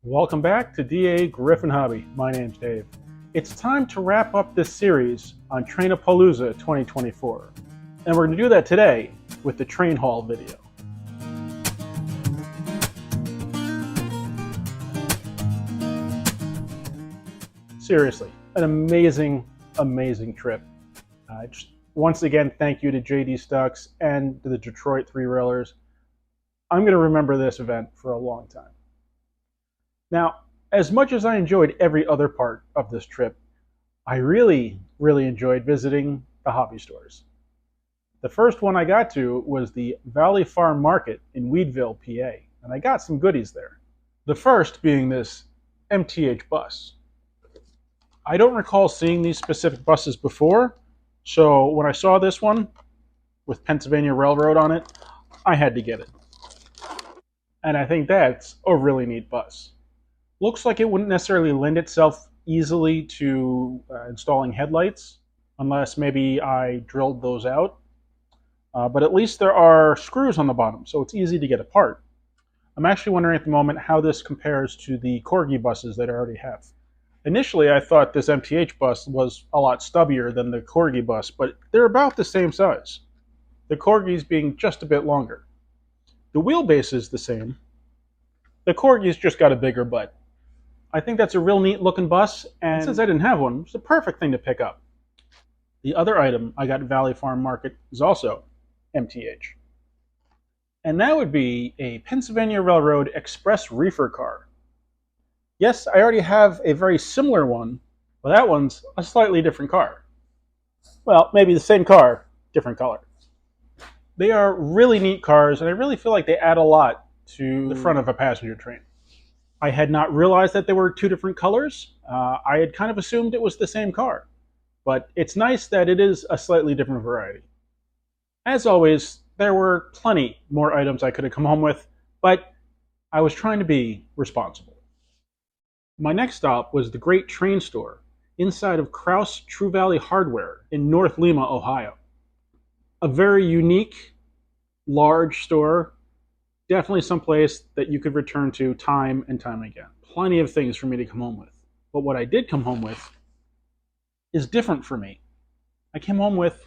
Welcome back to DAGryffyn Hobby. My name's Dave. It's time to wrap up this series on Train-A-Palooza 2024. And we're going to do that today with the train haul video. Seriously, an amazing, amazing trip. Once again, thank you to JD Stucks and to the Detroit Three Railers. I'm going to remember this event for a long time. Now, as much as I enjoyed every other part of this trip, I really enjoyed visiting the hobby stores. The first one I got to was the Valley Farm Market in Weedville, PA, and I got some goodies there. The first being this MTH bus. I don't recall seeing these specific buses before, so when I saw this one with Pennsylvania Railroad on it, I had to get it. And I think that's a really neat bus. Looks like it wouldn't necessarily lend itself easily to installing headlights, unless maybe I drilled those out. But at least there are screws on the bottom, so it's easy to get apart. I'm actually wondering at the moment how this compares to the Corgi buses that I already have. Initially, I thought this MTH bus was a lot stubbier than the Corgi bus, but they're about the same size. The Corgis being just a bit longer. The wheelbase is the same. The Corgi's just got a bigger butt. I think that's a real neat looking bus, and since I didn't have one, it's the perfect thing to pick up. The other item I got at Valley Farm Market is also MTH. And that would be a Pennsylvania Railroad Express reefer car. Yes, I already have a very similar one, but that one's a slightly different car. Well, maybe the same car, different color. They are really neat cars, and I really feel like they add a lot to the front of a passenger train. I had not realized that they were two different colors. I had kind of assumed it was the same car, but it's nice that it is a slightly different variety. As always, there were plenty more items I could have come home with, but I was trying to be responsible. My next stop was the Great Train Store inside of Crouse True Valley Hardware in North Lima, Ohio. A very unique, large store. Definitely someplace that you could return to time and time again. Plenty of things for me to come home with. But what I did come home with is different for me. I came home with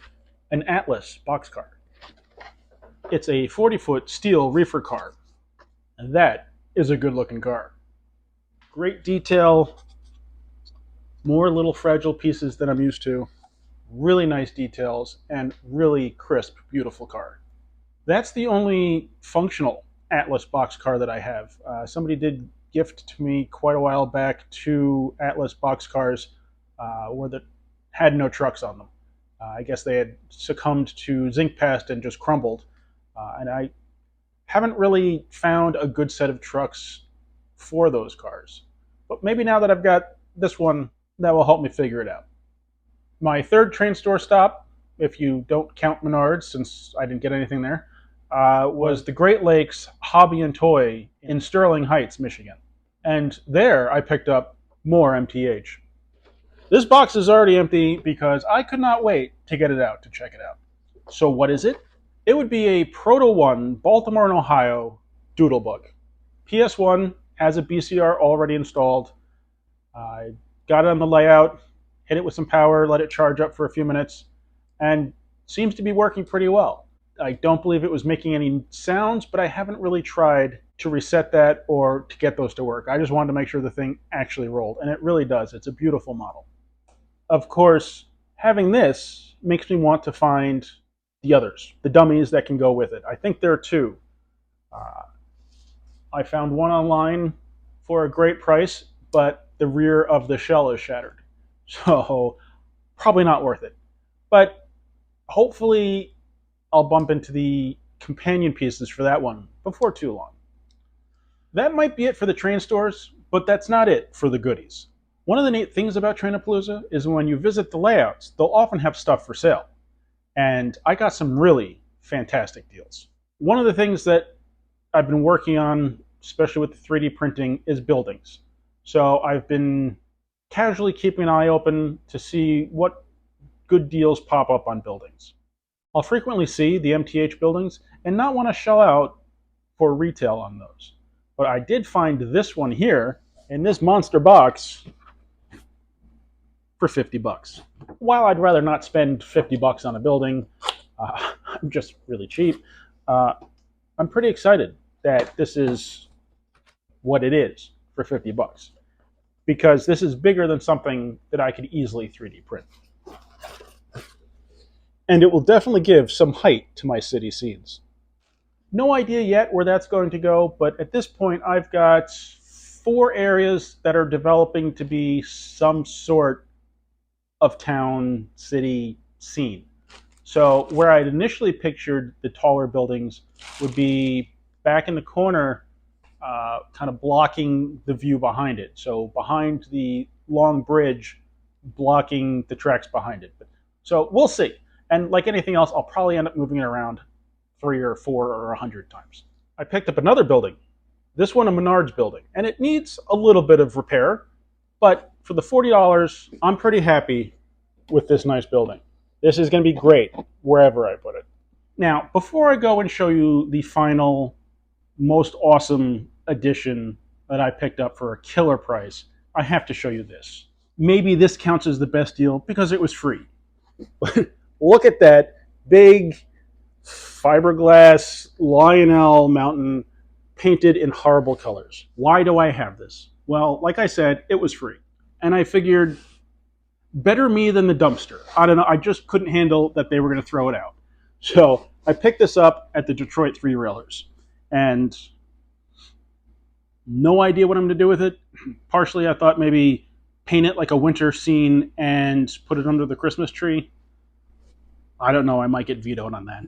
an Atlas boxcar. It's a 40-foot steel reefer car. And that is a good-looking car. Great detail. More little fragile pieces than I'm used to. Really nice details and really crisp, beautiful car. That's the only functional Atlas boxcar that I have. Somebody did gift to me quite a while back two Atlas boxcars that had no trucks on them. I guess they had succumbed to zinc pest and just crumbled. And I haven't really found a good set of trucks for those cars. But maybe now that I've got this one, that will help me figure it out. My third train store stop, if you don't count Menards, since I didn't get anything there, was the Great Lakes Hobby and Toy in Sterling Heights, Michigan. And there I picked up more MTH. This box is already empty because I could not wait to get it out to check it out. So what is it? It would be a Proto 1 Baltimore and Ohio Doodlebug. PS1 has a BCR already installed. I got it on the layout, hit it with some power, let it charge up for a few minutes, and seems to be working pretty well. I don't believe it was making any sounds, but I haven't really tried to reset that or to get those to work. I just wanted to make sure the thing actually rolled, and it really does. It's a beautiful model. Of course, having this makes me want to find the others, the dummies that can go with it. I think there are two. I found one online for a great price, but the rear of the shell is shattered. So probably not worth it. But hopefully I'll bump into the companion pieces for that one before too long. That might be it for the train stores, but that's not it for the goodies. One of the neat things about Train-A-Palooza is when you visit the layouts, they'll often have stuff for sale. And I got some really fantastic deals. One of the things that I've been working on, especially with the 3D printing, is buildings. So I've been casually keeping an eye open to see what good deals pop up on buildings. I'll frequently see the MTH buildings and not want to shell out for retail on those. But I did find this one here in this monster box for 50 bucks. While I'd rather not spend 50 bucks on a building, I'm just really cheap. I'm pretty excited that this is what it is for 50 bucks, because this is bigger than something that I could easily 3D print. And it will definitely give some height to my city scenes. No idea yet where that's going to go, but at this point I've got 4 areas that are developing to be some sort of town, city scene. So where I'd initially pictured the taller buildings would be back in the corner, kind of blocking the view behind it. So behind the long bridge, blocking the tracks behind it. So we'll see. And like anything else, I'll probably end up moving it around 3 or 4 or 100 times. I picked up another building. This one, a Menards building. And it needs a little bit of repair, but for the $40, I'm pretty happy with this nice building. This is going to be great wherever I put it. Now, before I go and show you the final, most awesome addition that I picked up for a killer price, I have to show you this. Maybe this counts as the best deal because it was free. Look at that big fiberglass Lionel mountain painted in horrible colors. Why do I have this? Well, like I said, it was free. And I figured, better me than the dumpster. I don't know, I just couldn't handle that they were going to throw it out. So I picked this up at the Detroit Three Railers. And no idea what I'm going to do with it. Partially I thought maybe paint it like a winter scene and put it under the Christmas tree. I don't know, I might get vetoed on that.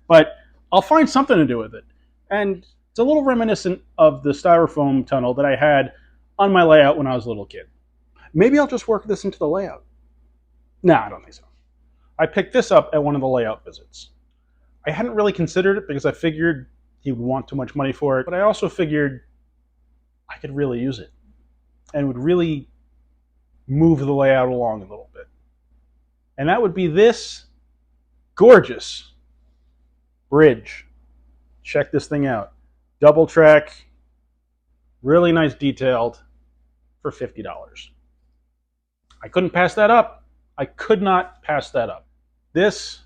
But I'll find something to do with it. And it's a little reminiscent of the styrofoam tunnel that I had on my layout when I was a little kid. Maybe I'll just work this into the layout. No, I don't think so. I picked this up at one of the layout visits. I hadn't really considered it because I figured he would want too much money for it, but I also figured I could really use it and would really move the layout along a little bit. And that would be this gorgeous bridge. Check this thing out. Double track, really nice detailed, for $50. I couldn't pass that up. I could not pass that up. This,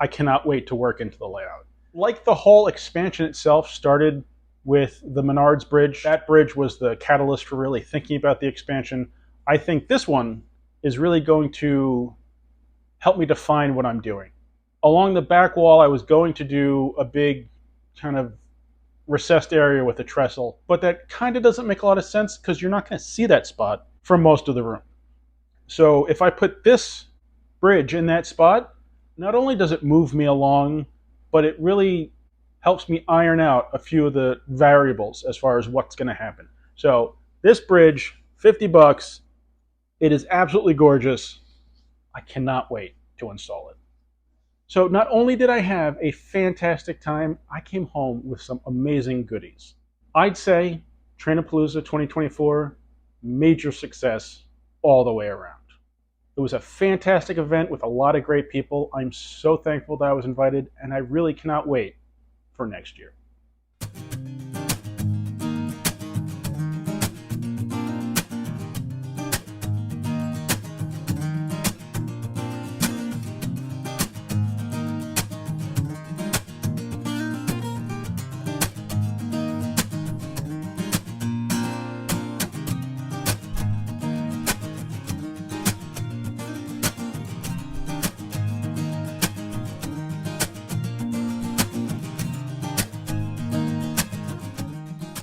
I cannot wait to work into the layout. Like the whole expansion itself started with the Menards bridge, that bridge was the catalyst for really thinking about the expansion. I think this one is really going to help me define what I'm doing. Along the back wall, I was going to do a big kind of recessed area with a trestle, but that kind of doesn't make a lot of sense because you're not going to see that spot from most of the room. So if I put this bridge in that spot, not only does it move me along, but it really helps me iron out a few of the variables as far as what's going to happen. So this bridge, 50 bucks, it is absolutely gorgeous. I cannot wait to install it. So not only did I have a fantastic time, I came home with some amazing goodies. I'd say Train-A-Palooza 2024, major success all the way around. It was a fantastic event with a lot of great people. I'm so thankful that I was invited, and I really cannot wait for next year.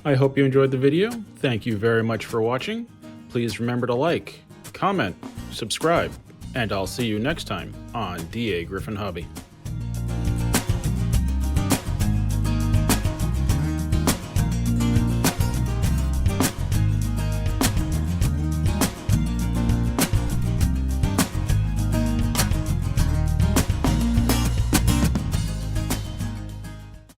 I hope you enjoyed the video. Thank you very much for watching. Please remember to like, comment, subscribe, and I'll see you next time on DAGryffyn Hobby.